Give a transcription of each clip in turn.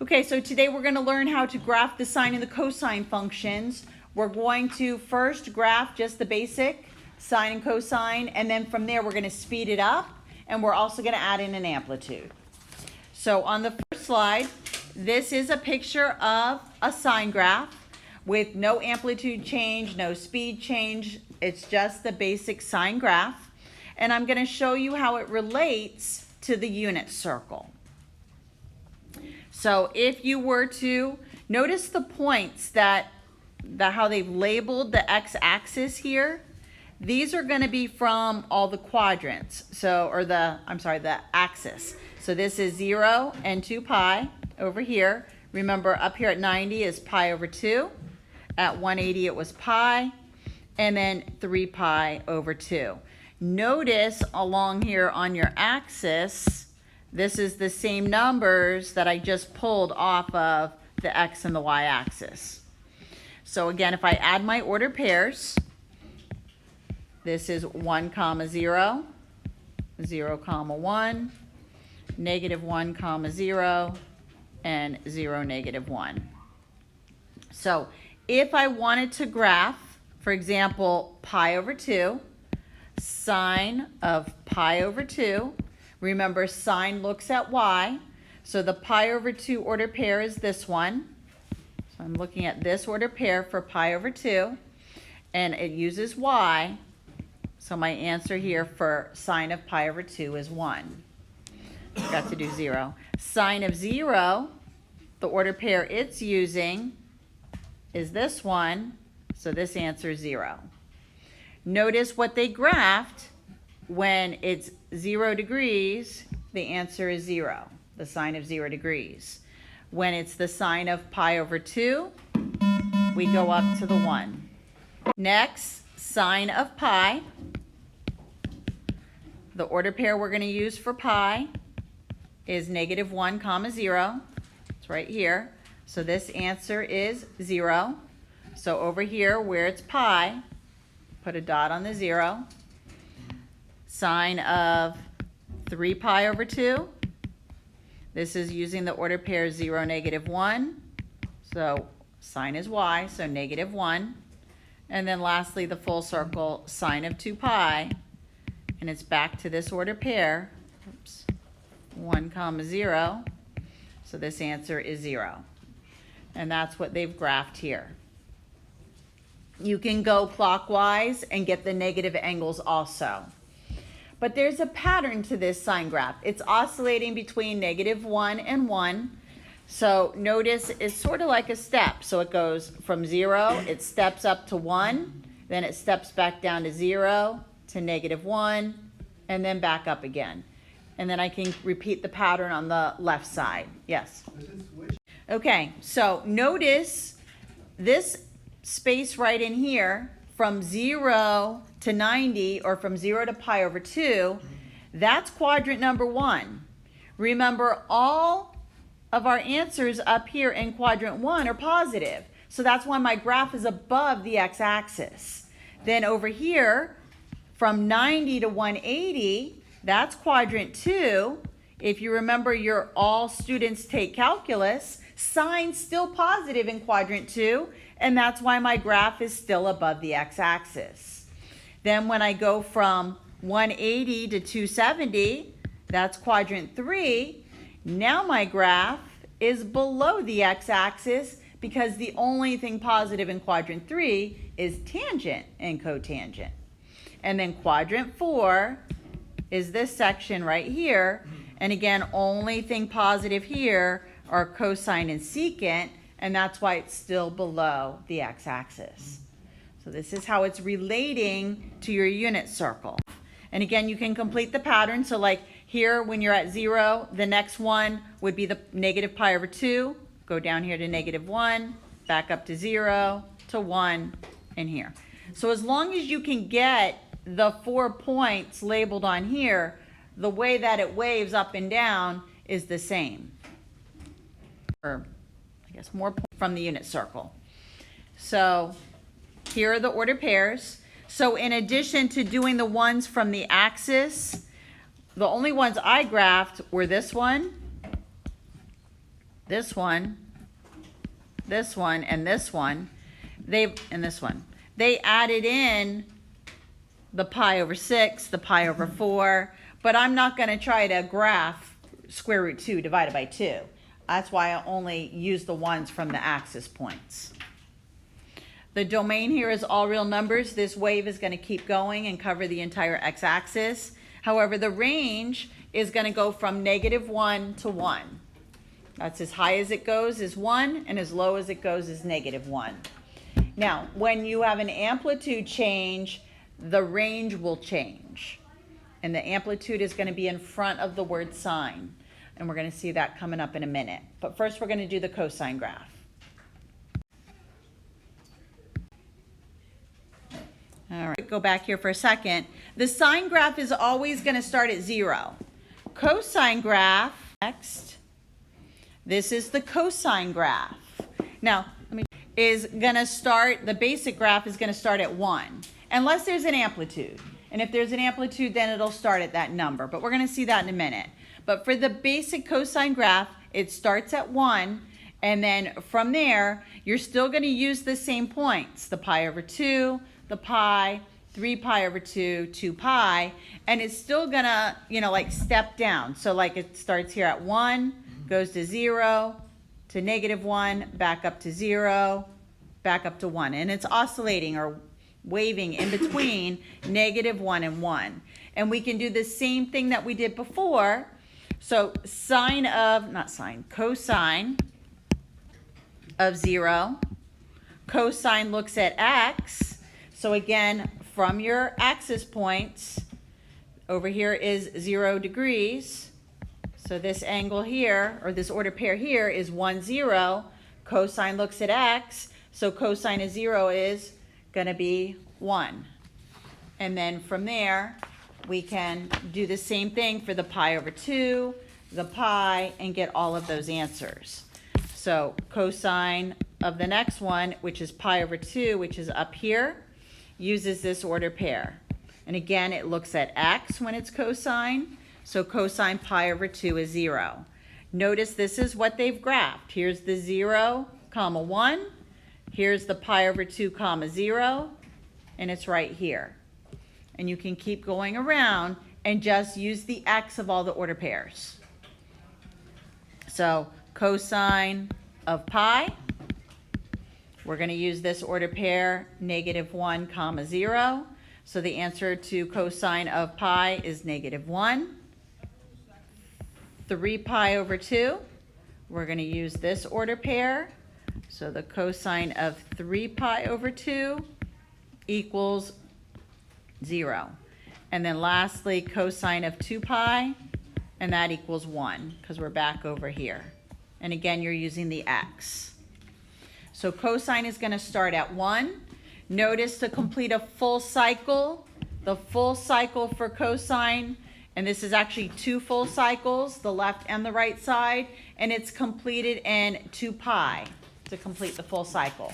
Okay, so today we're going to learn how to graph the sine and the cosine functions. We're going to first graph just the basic sine and cosine, and then from there we're going to speed it up, and we're also going to add in an amplitude. So on the first slide, this is a picture of a sine graph with no amplitude change, no speed change. It's just the basic sine graph. And I'm going to show you how it relates to the unit circle. So if you were to notice the points how they've labeled the x-axis here, these are going to be from all the quadrants. The axis. So this is 0 and 2 pi over here. Remember, up here at 90 is pi over 2. At 180 it was pi, and then 3 pi over 2. Notice along here on your axis, this is the same numbers that I just pulled off of the x and the y axis. So again, if I add my ordered pairs, this is 1, 0, 0, 1, negative 1, 0, and 0, negative 1. So if I wanted to graph, for example, pi over 2, sine of pi over 2, remember sine looks at y, so the pi over 2 ordered pair is this one. So I'm looking at this ordered pair for pi over 2, and it uses y. So my answer here for sine of pi over 2 is 1. Forgot to do 0. Sine of 0, the ordered pair it's using is this one, so this answer is 0. Notice what they graphed. When it's 0 degrees, the answer is 0, the sine of 0 degrees. When it's the sine of pi over 2, we go up to the 1. Next, sine of pi. The ordered pair we're going to use for pi is negative 1, 0. It's right here. So this answer is 0. So over here where it's pi, put a dot on the 0. Sine of 3 pi over 2. This is using the ordered pair 0, negative 1. So sine is y, so negative 1. And then lastly, the full circle sine of 2 pi. And it's back to this ordered pair. Oops. 1, 0. So this answer is 0. And that's what they've graphed here. You can go clockwise and get the negative angles also. But there's a pattern to this sine graph. It's oscillating between negative 1 and 1. So notice it's sort of like a step. So it goes from 0, it steps up to 1, then it steps back down to 0, to negative 1, and then back up again. And then I can repeat the pattern on the left side. Yes? Okay, so notice this space right in here from 0 to 90, or from 0 to pi over 2, that's quadrant number 1. Remember, all of our answers up here in quadrant 1 are positive. So that's why my graph is above the x-axis. Then over here, from 90 to 180, that's quadrant 2. If you remember, your all students take calculus, sine's still positive in quadrant 2, and that's why my graph is still above the x-axis. Then when I go from 180 to 270, that's quadrant 3. Now my graph is below the x-axis because the only thing positive in quadrant 3 is tangent and cotangent. And then quadrant 4 is this section right here. And again, only thing positive here are cosine and secant, and that's why it's still below the x-axis. So this is how it's relating to your unit circle. And again, you can complete the pattern. So like here, when you're at 0, the next one would be the negative pi over 2. Go down here to negative 1, back up to 0, to 1, and here. So as long as you can get the 4 points labeled on here, the way that it waves up and down is the same. Or I guess more points from the unit circle. So here are the ordered pairs. So in addition to doing the ones from the axis, the only ones I graphed were this one this one, and this one, they added in the pi over 6, the pi over 4, but I'm not going to try to graph square root 2 divided by 2. That's why I only use the ones from the axis points. The domain here is all real numbers. This wave is going to keep going and cover the entire x-axis. However, the range is going to go from -1 to 1. That's as high as it goes is 1, and as low as it goes is -1. Now, when you have an amplitude change, the range will change. And the amplitude is going to be in front of the word sine. And we're going to see that coming up in a minute. But first, we're going to do the cosine graph. All right, go back here for a second. The sine graph is always going to start at 0. Cosine graph, next. This is the cosine graph. Now, the basic graph is going to start at 1, unless there's an amplitude. And if there's an amplitude, then it'll start at that number. But we're going to see that in a minute. But for the basic cosine graph, it starts at 1. And then from there, you're still going to use the same points. The pi over 2, the pi, 3 pi over 2, 2 pi. And it's still going to, like step down. So like it starts here at 1, goes to 0, to -1, back up to 0, back up to 1. And it's oscillating or waving in between -1 and 1. And we can do the same thing that we did before. So cosine of 0. Cosine looks at x. So again, from your axis points, over here is 0 degrees. So this angle here, or this order pair here, is 1, 0. Cosine looks at x. So cosine of 0 is going to be 1. And then from there, we can do the same thing for the pi over 2, the pi, and get all of those answers. So cosine of the next one, which is pi over 2, which is up here, uses this order pair. And again, it looks at x when it's cosine. So cosine pi over 2 is 0. Notice this is what they've graphed. Here's the 0, 1. Here's the pi over 2, 0. And it's right here. And you can keep going around and just use the x of all the order pairs. So cosine of pi, we're going to use this order pair, -1, 0. So the answer to cosine of pi is -1. 3 pi over 2, we're going to use this order pair. So the cosine of 3 pi over 2 equals 0. And then lastly, cosine of 2 pi, and that equals 1, because we're back over here. And again, you're using the x. So cosine is going to start at 1. Notice to complete a full cycle, the full cycle for cosine, and this is actually 2 full cycles, the left and the right side, and it's completed in 2 pi to complete the full cycle.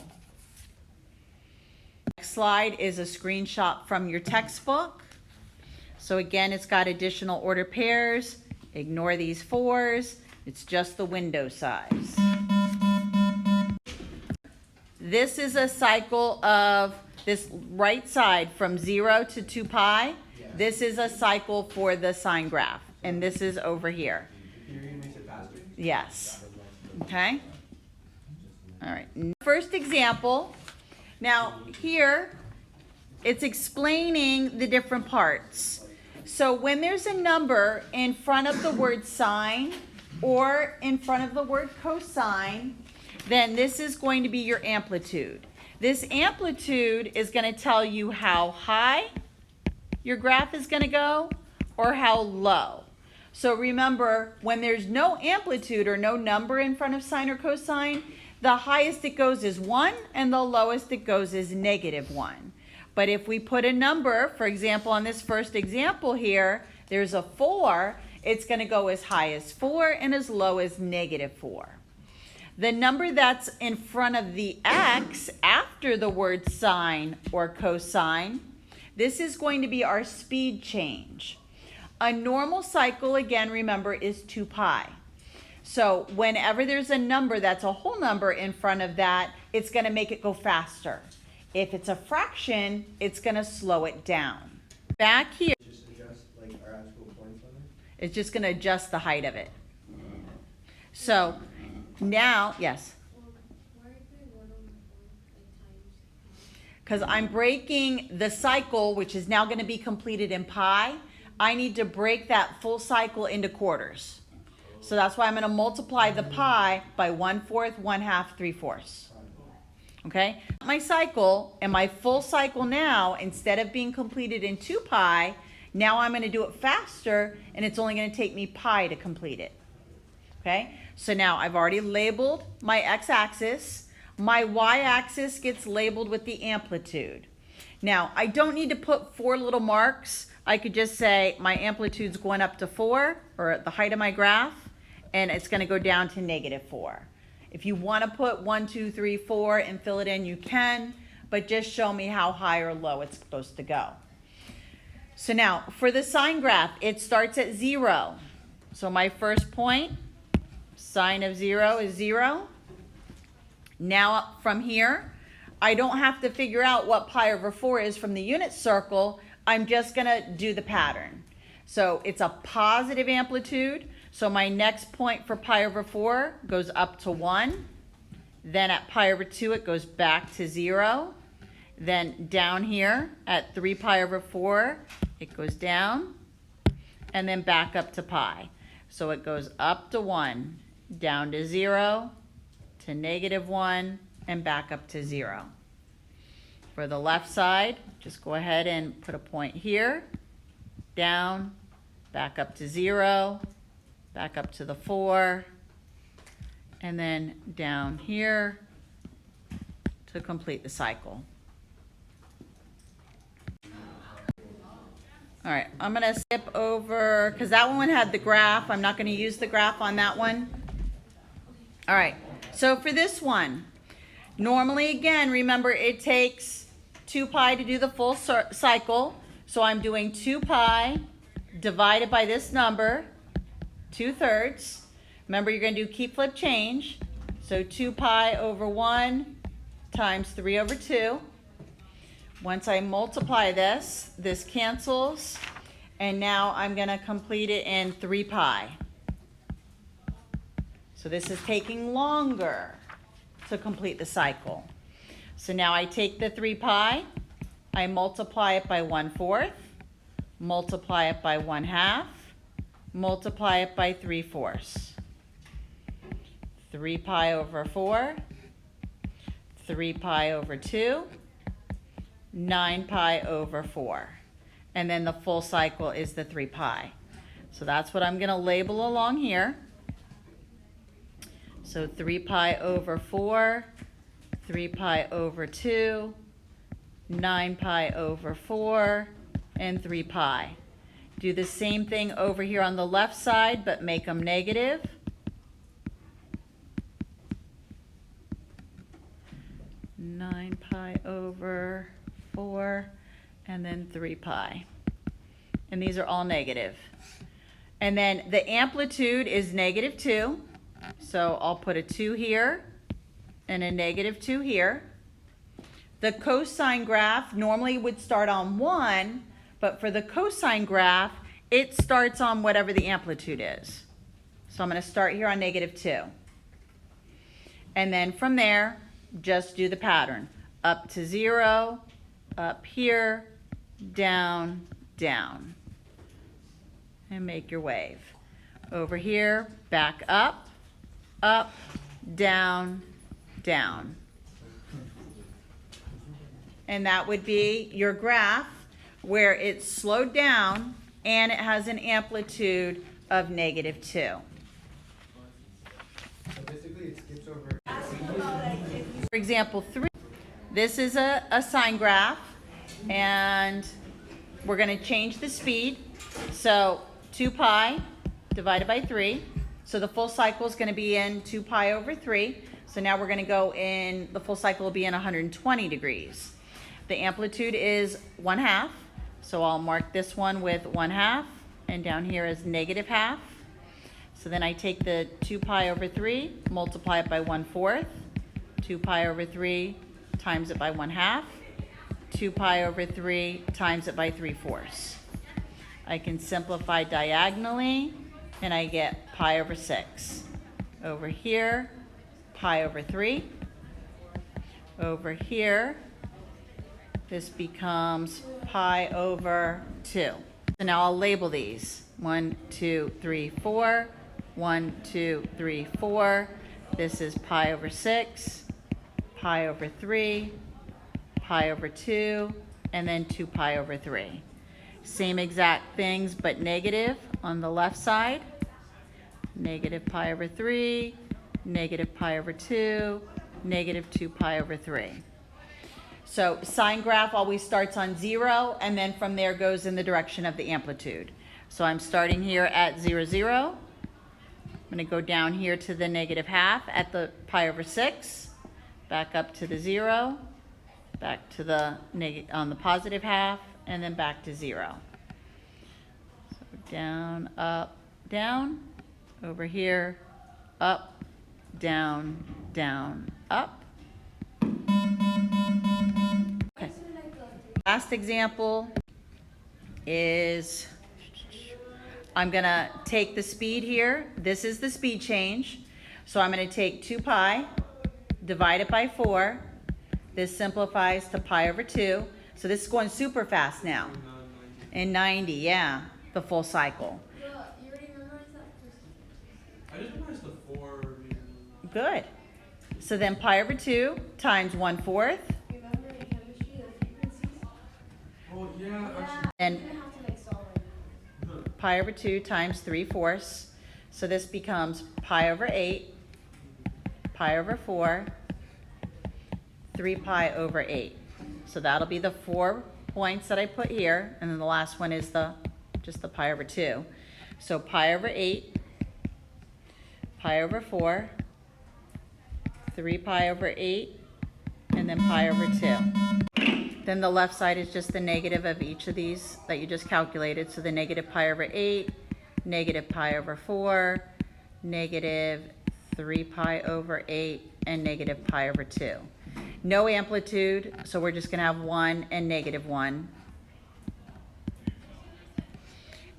Next slide is a screenshot from your textbook. So again, it's got additional order pairs. Ignore these 4s. It's just the window size. This is a cycle of this right side from 0 to 2 pi. This is a cycle for the sine graph, and this is over here. Yes. Okay. All right. First example. Now here, it's explaining the different parts. So when there's a number in front of the word sine or in front of the word cosine, then this is going to be your amplitude. This amplitude is going to tell you how high your graph is going to go or how low. So remember, when there's no amplitude or no number in front of sine or cosine, the highest it goes is 1 and the lowest it goes is -1. But if we put a number, for example, on this first example here, there's a 4, it's going to go as high as 4 and as low as -4. The number that's in front of the x after the word sine or cosine, this is going to be our speed change. A normal cycle, again, remember, is 2 pi. So whenever there's a number that's a whole number in front of that, it's going to make it go faster. If it's a fraction, it's going to slow it down. Back here, Just adjust like our actual points on it? it's just going to adjust the height of it. So now, yes? Because I'm breaking the cycle, which is now going to be completed in pi. I need to break that full cycle into quarters. So that's why I'm going to multiply the pi by 1/4, 1/2, 3/4. Okay? My cycle, and my full cycle now, instead of being completed in 2 pi, now I'm going to do it faster, and it's only going to take me pi to complete it. Okay? So now I've already labeled my x-axis. My y-axis gets labeled with the amplitude. Now, I don't need to put 4 little marks. I could just say my amplitude's going up to 4, or the height of my graph, and it's going to go down to -4. If you want to put 1, 2, 3, 4 and fill it in, you can, but just show me how high or low it's supposed to go. So now, for the sine graph, it starts at 0. So my first point, sine of 0 is 0. Now up from here, I don't have to figure out what pi over 4 is from the unit circle. I'm just going to do the pattern. So it's a positive amplitude. So my next point for pi over 4 goes up to 1. Then at pi over 2, it goes back to 0. Then down here at 3 pi over 4, it goes down. And then back up to pi. So it goes up to 1, down to 0, to -1, and back up to 0. For the left side, just go ahead and put a point here, down, back up to 0, back up to the 4, and then down here to complete the cycle. All right, I'm going to skip over, because that one had the graph. I'm not going to use the graph on that one. All right, so for this one, normally, again, remember it takes 2 pi to do the full cycle. So I'm doing 2 pi divided by this number, 2/3. Remember, you're going to do keep, flip, change. So 2 pi over 1 times 3 over 2. Once I multiply this, this cancels. And now I'm going to complete it in 3 pi. So this is taking longer to complete the cycle. So now I take the 3 pi, I multiply it by 1/4, multiply it by 1/2, multiply it by 3/4. 3 pi over 4, 3 pi over 2, 9 pi over 4. And then the full cycle is the 3 pi. So that's what I'm going to label along here. So 3 pi over 4, 3 pi over 2, 9 pi over 4, and 3 pi. Do the same thing over here on the left side, but make them negative. Nine pi over 4, and then 3 pi. And these are all negative. And then the amplitude is -2. So I'll put a 2 here and a -2 here. The cosine graph normally would start on 1, but for the cosine graph, it starts on whatever the amplitude is. So I'm going to start here on -2. And then from there, just do the pattern. Up to 0, up here, down, down. And make your wave. Over here, back up, down, down. And that would be your graph where it's slowed down and it has an amplitude of -2. So basically it skips over. For example, 3. This is a sine graph, and we're going to change the speed. So 2 pi divided by 3. So the full cycle is going to be in 2 pi over 3. So now we're going to go in, the full cycle will be in 120 degrees. The amplitude is 1/2. So I'll mark this one with 1/2, and down here is -1/2. So then I take the 2 pi over 3, multiply it by 1/4, 2 pi over 3 times it by 1/2, 2 pi over 3 times it by 3/4. I can simplify diagonally, and I get pi over 6. Over here, pi over 3. Over here, this becomes pi over 2. So now I'll label these. 1, 2, 3, 4. 1, 2, 3, 4. This is pi over 6, pi over 3, pi over 2, and then 2 pi over 3. Same exact things, but negative on the left side. Negative pi over 3, negative pi over 2, negative 2 pi over 3. So sine graph always starts on 0, and then from there goes in the direction of the amplitude. So I'm starting here at 0, 0. I'm going to go down here to the -1/2 at the pi over 6, back up to the 0, back to the on the positive half, and then back to 0. So down, up, down, over here, up, down, down, up. Okay. Last example is, I'm gonna take the speed here. This is the speed change. So I'm gonna take 2 pi, divide it by 4. This simplifies to pi over 2. So this is going super fast now. And 90, yeah, the full cycle. You already memorized that? I just memorized the 4. Good. So then pi over 2 times 1/4. Remember in chemistry the frequencies? Oh, yeah, And You're gonna have to like solve it. pi over 2 times 3/4. So this becomes pi over 8, pi over 4, 3 pi over 8. So that'll be the 4 points that I put here, and then the last one is just the pi over 2. So pi over 8, pi over 4, 3 pi over 8, and then pi over 2. Then the left side is just the negative of each of these that you just calculated. So the negative pi over 8, negative pi over 4, negative 3 pi over 8, and negative pi over 2. No amplitude, so we're just going to have 1 and -1.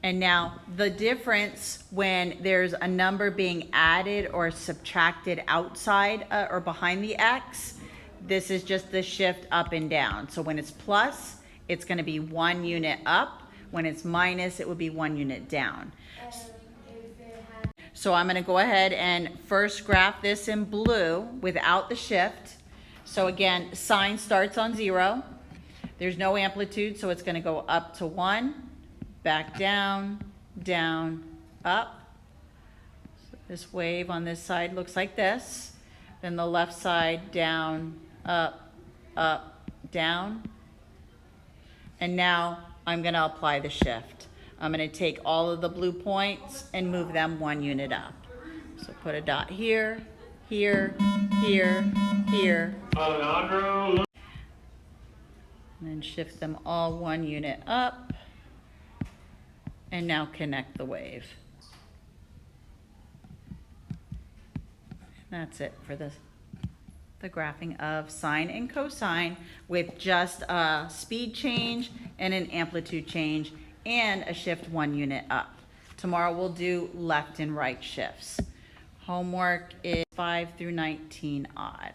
And now the difference when there's a number being added or subtracted outside or behind the x, this is just the shift up and down. So when it's plus, it's going to be 1 unit up. When it's minus, it would be 1 unit down. So I'm going to go ahead and first graph this in blue without the shift. So again, sine starts on 0. There's no amplitude, so it's going to go up to 1, back down, down, up. So this wave on this side looks like this. Then the left side, down, up, down. And now I'm going to apply the shift. I'm going to take all of the blue points and move them 1 unit up. So put a dot here, here, here, here. And then shift them all 1 unit up. And now connect the wave. And that's it for the graphing of sine and cosine with just a speed change and an amplitude change and a shift 1 unit up. Tomorrow we'll do left and right shifts. Homework is 5 through 19 odd.